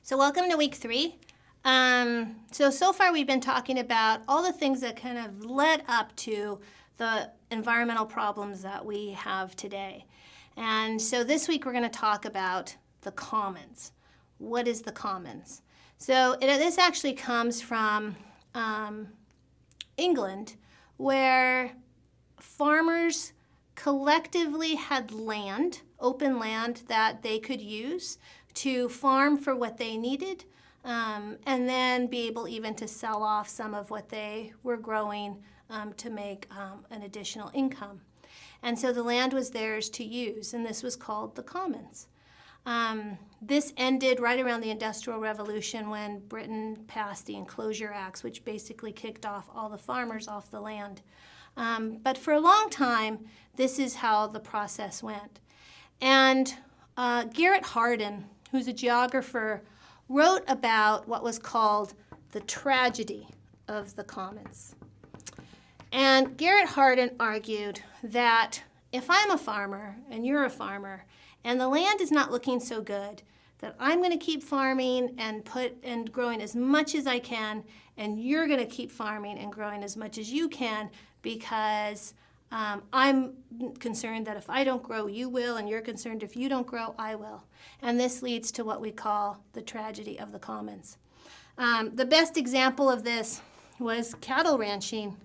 So welcome to week 3. So far we've been talking about all the things that kind of led up to the environmental problems that we have today. And so this week we're going to talk about the commons. What is the commons? So this actually comes from England, where farmers collectively had land, open land that they could use to farm for what they needed, and then be able even to sell off some of what they were growing to make an additional income. And so the land was theirs to use, and this was called the commons. This ended right around the Industrial Revolution when Britain passed the Enclosure Acts, which basically kicked off all the farmers off the land. But for a long time, this is how the process went. And Garrett Hardin, who's a geographer, wrote about what was called the tragedy of the commons. And Garrett Hardin argued that if I'm a farmer and you're a farmer and the land is not looking so good, that I'm going to keep farming and growing as much as I can, and you're going to keep farming and growing as much as you can, because I'm concerned that if I don't grow, you will, and you're concerned if you don't grow, I will. And this leads to what we call the tragedy of the commons. The best example of this was cattle ranching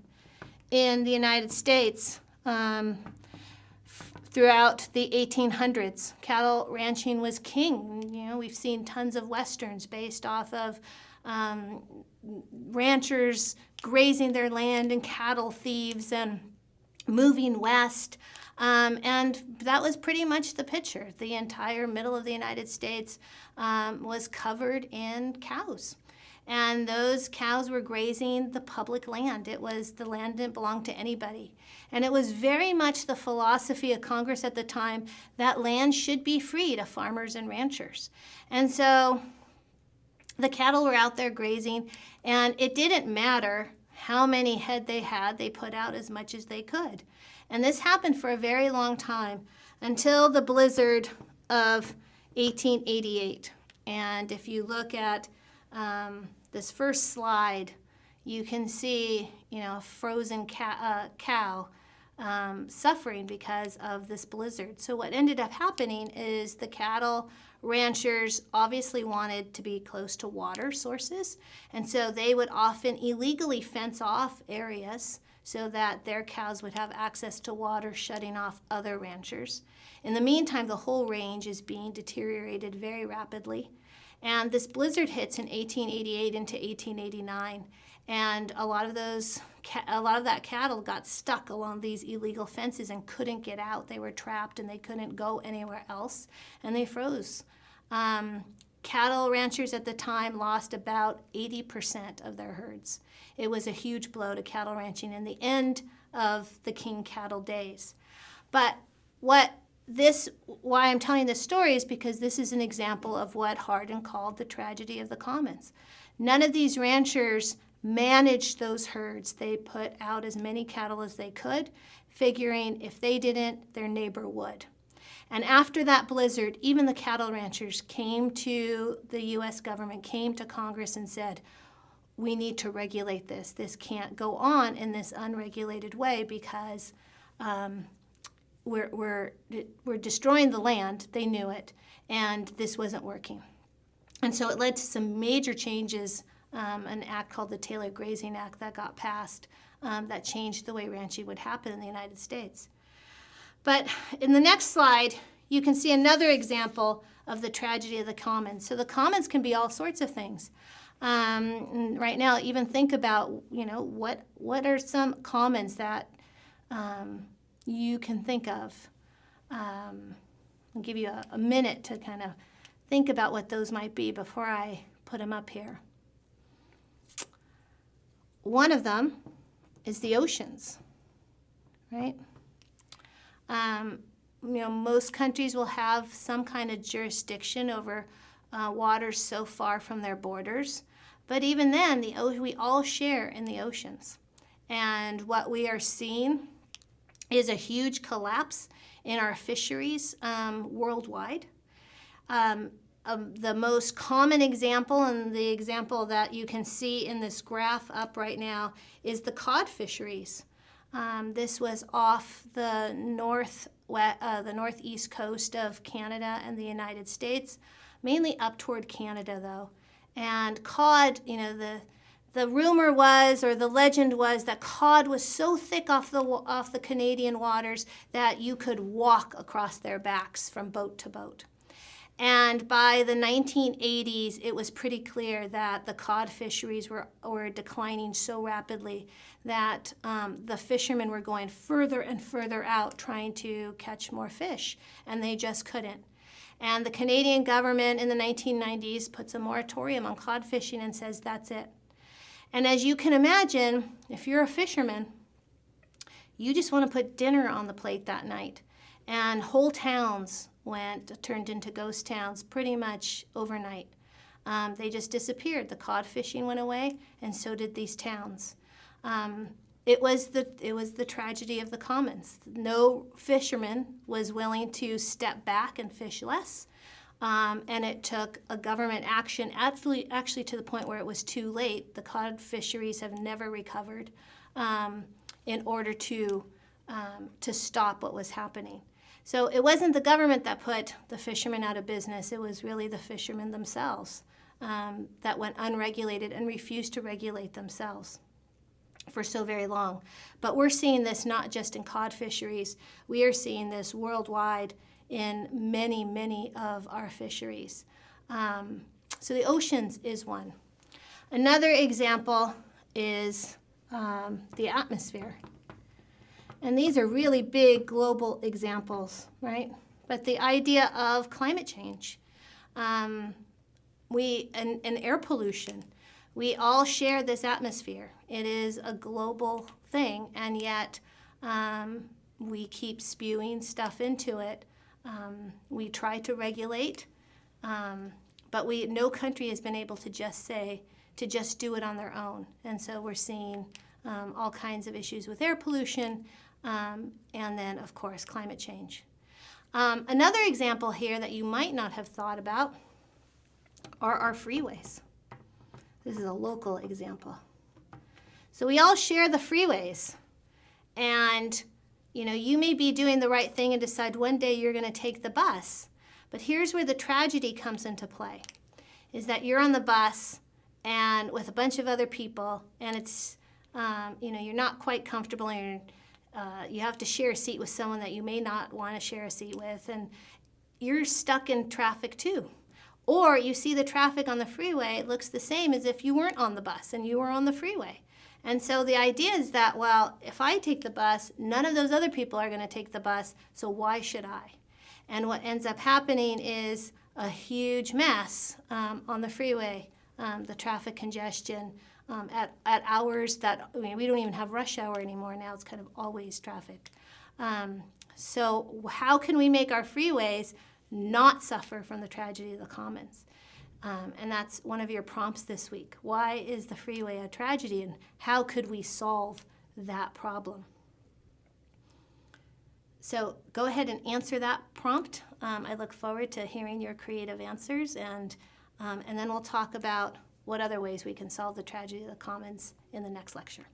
in the United States throughout the 1800s. Cattle ranching was king. You know, we've seen tons of westerns based off of ranchers grazing their land and cattle thieves and moving west. And that was pretty much the picture. The entire middle of the United States was covered in cows. And those cows were grazing the public land. It was the land didn't belong to anybody. And it was very much the philosophy of Congress at the time that land should be free to farmers and ranchers. And so the cattle were out there grazing, and it didn't matter how many head they had, they put out as much as they could. And this happened for a very long time until the blizzard of 1888. And if you look at this first slide, you can see, a frozen cow suffering because of this blizzard. So what ended up happening is the cattle ranchers obviously wanted to be close to water sources, and so they would often illegally fence off areas so that their cows would have access to water, shutting off other ranchers. In the meantime, the whole range is being deteriorated very rapidly. And this blizzard hits in 1888 into 1889, and a lot of that cattle got stuck along these illegal fences and couldn't get out. They were trapped and they couldn't go anywhere else, and they froze. Cattle ranchers at the time lost about 80% of their herds. It was a huge blow to cattle ranching in the end of the king cattle days. But why I'm telling this story is because this is an example of what Hardin called the tragedy of the commons. None of these ranchers managed those herds. They put out as many cattle as they could, figuring if they didn't, their neighbor would. And after that blizzard, even the cattle ranchers came to the U.S. government, came to Congress and said, we need to regulate this. This can't go on in this unregulated way because we're destroying the land. They knew it, and this wasn't working. And so it led to some major changes, an act called the Taylor Grazing Act that got passed that changed the way ranching would happen in the United States. But in the next slide, you can see another example of the tragedy of the commons. So the commons can be all sorts of things. Right now, even think about, what are some commons that you can think of. I'll give you a minute to kind of think about what those might be before I put them up here. One of them is the oceans, right? Most countries will have some kind of jurisdiction over waters so far from their borders. But even then, we all share in the oceans. And what we are seeing is a huge collapse in our fisheries worldwide. the most common example, and the example that you can see in this graph up right now, is the cod fisheries. This was off the northeast coast of Canada and the United States, mainly up toward Canada though. And cod, the rumor was, or the legend was, that cod was so thick off the Canadian waters that you could walk across their backs from boat to boat. And by the 1980s, it was pretty clear that the cod fisheries were declining so rapidly that the fishermen were going further and further out trying to catch more fish, and they just couldn't. And the Canadian government in the 1990s puts a moratorium on cod fishing and says that's it. And as you can imagine, if you're a fisherman, you just want to put dinner on the plate that night. And whole towns turned into ghost towns pretty much overnight. They just disappeared. The cod fishing went away, and so did these towns. It was the tragedy of the commons. No fisherman was willing to step back and fish less, and it took a government action actually to the point where it was too late. The cod fisheries have never recovered in order to stop what was happening. So it wasn't the government that put the fishermen out of business. It was really the fishermen themselves that went unregulated and refused to regulate themselves for so very long. But we're seeing this not just in cod fisheries. We are seeing this worldwide in many, many of our fisheries. So the oceans is one. Another example is the atmosphere. And these are really big global examples, right? But the idea of climate change, and air pollution, we all share this atmosphere. It is a global thing, and yet we keep spewing stuff into it. We try to regulate, but no country has been able to just do it on their own. And so we're seeing all kinds of issues with air pollution, and then, of course, climate change. Another example here that you might not have thought about are our freeways. This is a local example. So we all share the freeways, and you may be doing the right thing and decide one day you're going to take the bus, but here's where the tragedy comes into play, is that you're on the bus and with a bunch of other people, and it's you're not quite comfortable, and you have to share a seat with someone that you may not want to share a seat with, and you're stuck in traffic too. Or you see the traffic on the freeway, it looks the same as if you weren't on the bus and you were on the freeway. And so the idea is that, well, if I take the bus, none of those other people are going to take the bus, so why should I? And what ends up happening is a huge mess on the freeway, the traffic congestion, at hours that, we don't even have rush hour anymore now. It's kind of always traffic. So how can we make our freeways not suffer from the tragedy of the commons? And that's one of your prompts this week. Why is the freeway a tragedy, and how could we solve that problem? So go ahead and answer that prompt. I look forward to hearing your creative answers, and then we'll talk about what other ways we can solve the tragedy of the commons in the next lecture.